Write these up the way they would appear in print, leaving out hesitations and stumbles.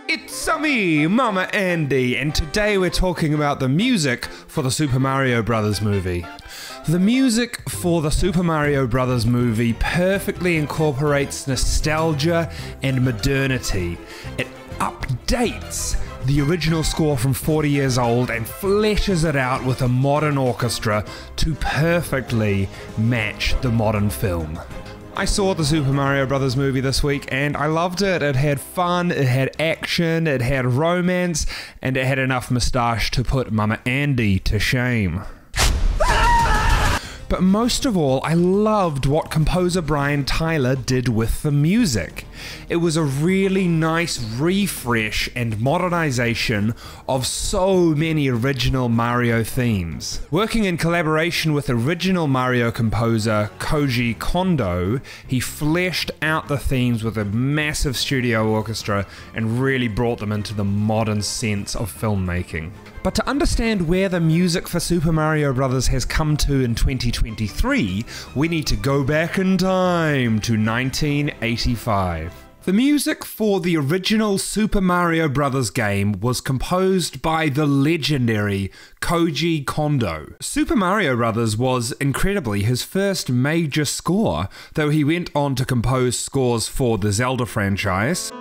It's me, Mama Andy, and today we're talking about the music for the Super Mario Bros. Movie. The music for the Super Mario Bros. Movie perfectly incorporates nostalgia and modernity. It updates the original score from 40 years old and fleshes it out with a modern orchestra to perfectly match the modern film. I saw the Super Mario Bros. Movie this week and I loved it. It had fun, it had action, it had romance, and it had enough moustache to put Mama Andy to shame. But most of all, I loved what composer Brian Tyler did with the music. It was a really nice refresh and modernization of so many original Mario themes. Working in collaboration with original Mario composer Koji Kondo, he fleshed out the themes with a massive studio orchestra and really brought them into the modern sense of filmmaking. But to understand where the music for Super Mario Bros. Has come to in 2023, we need to go back in time to 1985. The music for the original Super Mario Bros. Game was composed by the legendary Koji Kondo. Super Mario Bros. Was incredibly his first major score, though he went on to compose scores for the Zelda franchise,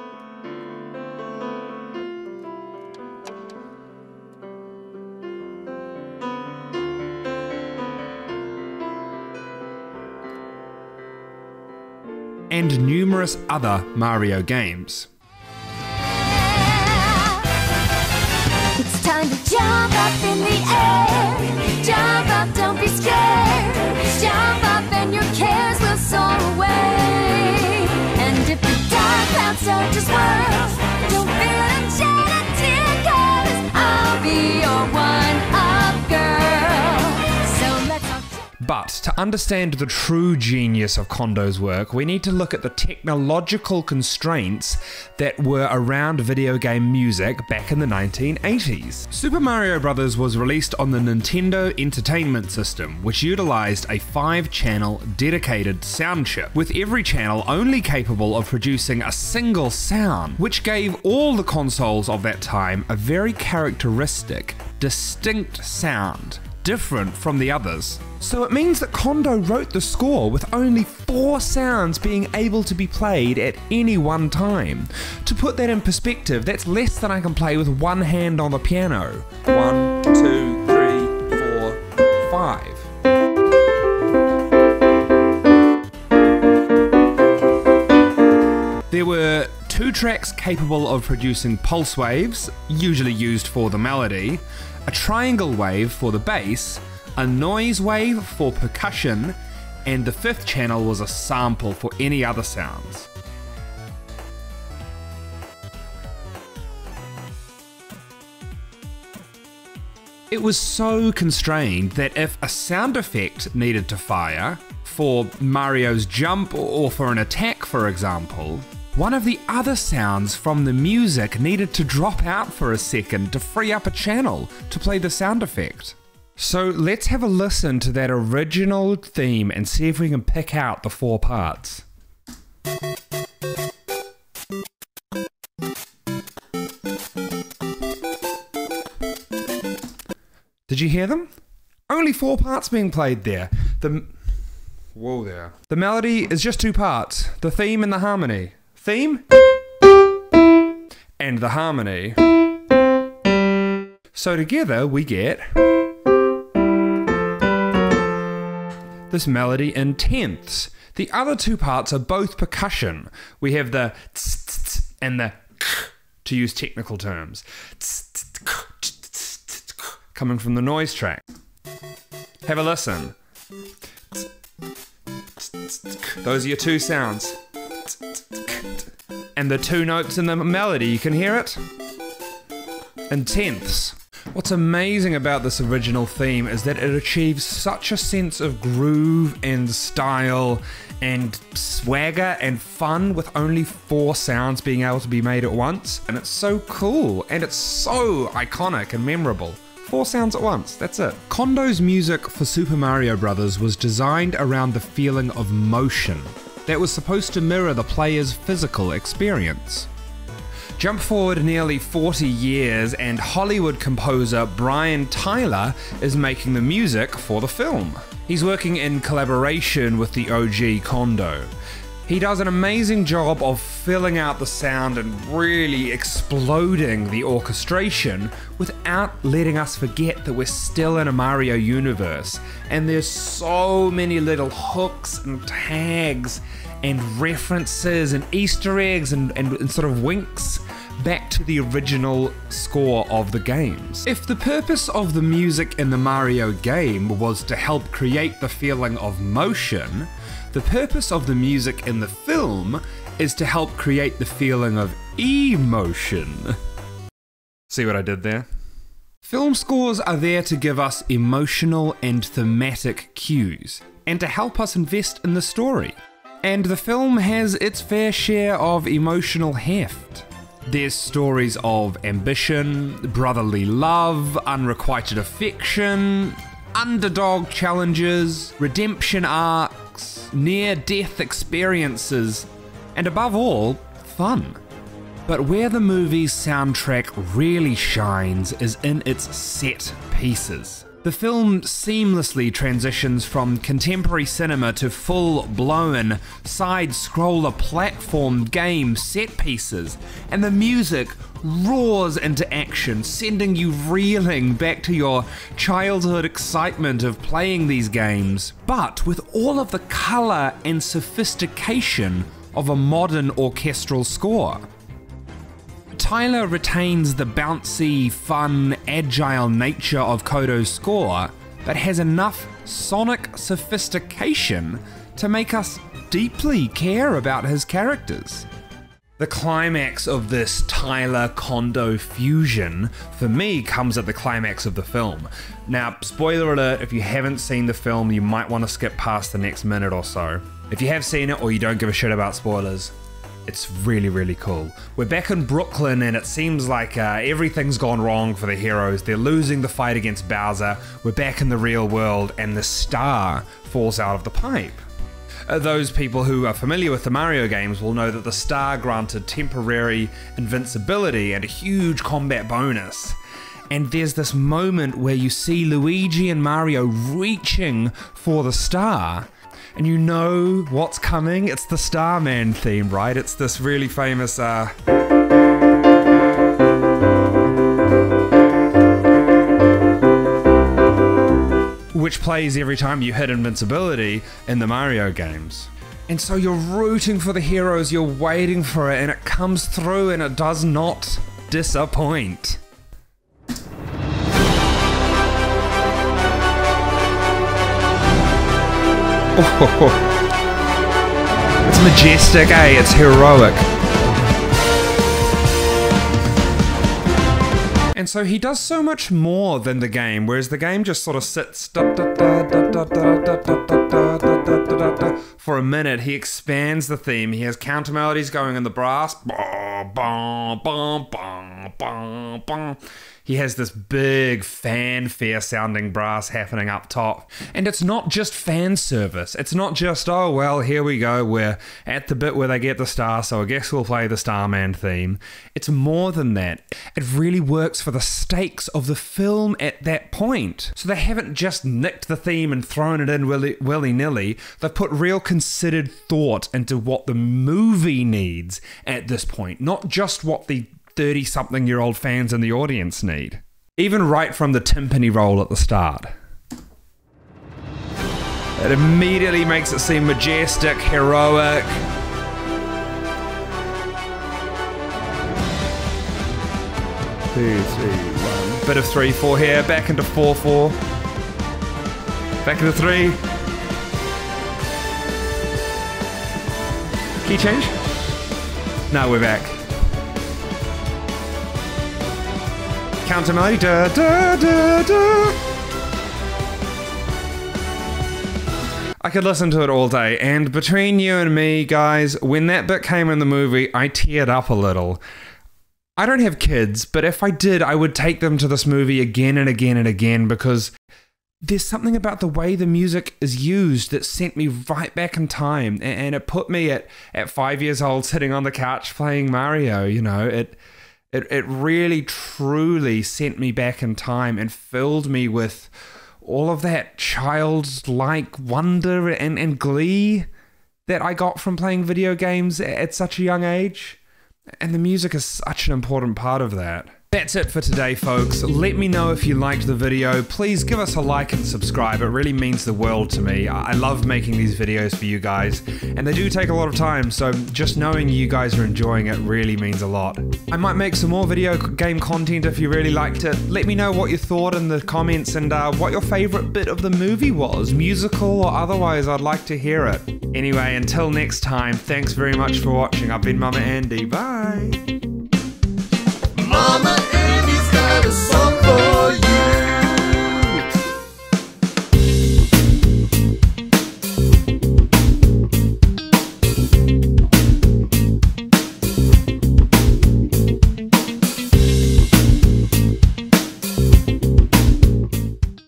and numerous other Mario games. It's time to jump up in the air. Jump up, don't be scared. Jump up and your cares will soar away. And if the dark clouds start to swirl, don't feel them shed a tear, 'cause I'll be your one-up girl. So let's all But to understand the true genius of Kondo's work, we need to look at the technological constraints that were around video game music back in the 1980s. Super Mario Bros. Was released on the Nintendo Entertainment System, which utilized a 5-channel dedicated sound chip, with every channel only capable of producing a single sound, which gave all the consoles of that time a very characteristic, distinct sound, different from the others. So it means that Kondo wrote the score with only 4 sounds being able to be played at any one time. To put that in perspective, that's less than I can play with one hand on the piano. 1, 2, 3, 4, 5. There were 2 tracks capable of producing pulse waves, usually used for the melody, a triangle wave for the bass, a noise wave for percussion, and the 5th channel was a sample for any other sounds. It was so constrained that if a sound effect needed to fire, for Mario's jump or for an attack for example, one of the other sounds from the music needed to drop out for a second to free up a channel to play the sound effect. So let's have a listen to that original theme and see if we can pick out the 4 parts. Did you hear them? Only 4 parts being played there. Whoa there. The melody is just 2 parts, the theme and the harmony. Theme and the harmony. So together we get this melody in tenths. The other 2 parts are both percussion. We have the tss, tss, and the k, to use technical terms, coming from the noise track. Have a listen. Those are your 2 sounds. And the 2 notes in the melody, you can hear it? In tenths. What's amazing about this original theme is that it achieves such a sense of groove and style and swagger and fun with only 4 sounds being able to be made at once. And it's so cool and it's so iconic and memorable. 4 sounds at once, that's it. Kondo's music for Super Mario Bros. Was designed around the feeling of motion that was supposed to mirror the player's physical experience. Jump forward nearly 40 years and Hollywood composer Brian Tyler is making the music for the film. He's working in collaboration with the OG Kondo. He does an amazing job of filling out the sound and really exploding the orchestration without letting us forget that we're still in a Mario universe. And there's so many little hooks and tags and references and Easter eggs and sort of winks back to the original score of the games. If the purpose of the music in the Mario game was to help create the feeling of motion, the purpose of the music in the film is to help create the feeling of emotion. See what I did there? Film scores are there to give us emotional and thematic cues, and to help us invest in the story. And the film has its fair share of emotional heft. There's stories of ambition, brotherly love, unrequited affection, underdog challenges, redemption arcs, near-death experiences, and above all, fun. But where the movie's soundtrack really shines is in its set pieces. The film seamlessly transitions from contemporary cinema to full-blown side-scroller platform game set pieces, and the music roars into action, sending you reeling back to your childhood excitement of playing these games, but with all of the colour and sophistication of a modern orchestral score. Tyler retains the bouncy, fun, agile nature of Kondo's score, but has enough sonic sophistication to make us deeply care about his characters. The climax of this Tyler-Kondo fusion, for me, comes at the climax of the film. Now, spoiler alert, if you haven't seen the film, you might want to skip past the next minute or so. If you have seen it or you don't give a shit about spoilers, it's really, really cool. We're back in Brooklyn and it seems like everything's gone wrong for the heroes. They're losing the fight against Bowser. We're back in the real world and the star falls out of the pipe. Those people who are familiar with the Mario games will know that the star granted temporary invincibility and a huge combat bonus. And there's this moment where you see Luigi and Mario reaching for the star, and you know what's coming. It's the Starman theme, right? It's this really famous which plays every time you hit invincibility in the Mario games. And so you're rooting for the heroes, you're waiting for it, and it comes through and it does not disappoint. Oh, it's majestic, eh? It's heroic. And so he does so much more than the game, whereas the game just sort of sits for a minute. He expands the theme. He has counter melodies going in the brass. He has this big fanfare sounding brass happening up top. And it's not just fan service. It's not just, oh, well, here we go. We're at the bit where they get the star, so I guess we'll play the Starman theme. It's more than that. It really works for the stakes of the film at that point. So they haven't just nicked the theme and thrown it in willy-nilly. They've put real considered thought into what the movie needs at this point, not just what the 30-something-year-old fans in the audience need. Even right from the timpani roll at the start. It immediately makes it seem majestic, heroic. Two, three, one. Bit of 3/4 here, back into 4/4. Back into 3. Key change? No, we're back. Counter melody, da da da da. I could listen to it all day, and between you and me, guys, when that bit came in the movie, I teared up a little. I don't have kids, but if I did, I would take them to this movie again and again and again, because there's something about the way the music is used that sent me right back in time, and it put me at 5 years old sitting on the couch playing Mario. You know, it really truly sent me back in time and filled me with all of that childlike wonder and glee that I got from playing video games at such a young age. And the music is such an important part of that. That's it for today, folks. Let me know if you liked the video. Please give us a like and subscribe. It really means the world to me. I love making these videos for you guys, and they do take a lot of time, so just knowing you guys are enjoying it really means a lot. I might make some more video game content if you really liked it. Let me know what you thought in the comments and what your favorite bit of the movie was, musical or otherwise. I'd like to hear it. Anyway, until next time, thanks very much for watching. I've been Mama Andy. Bye!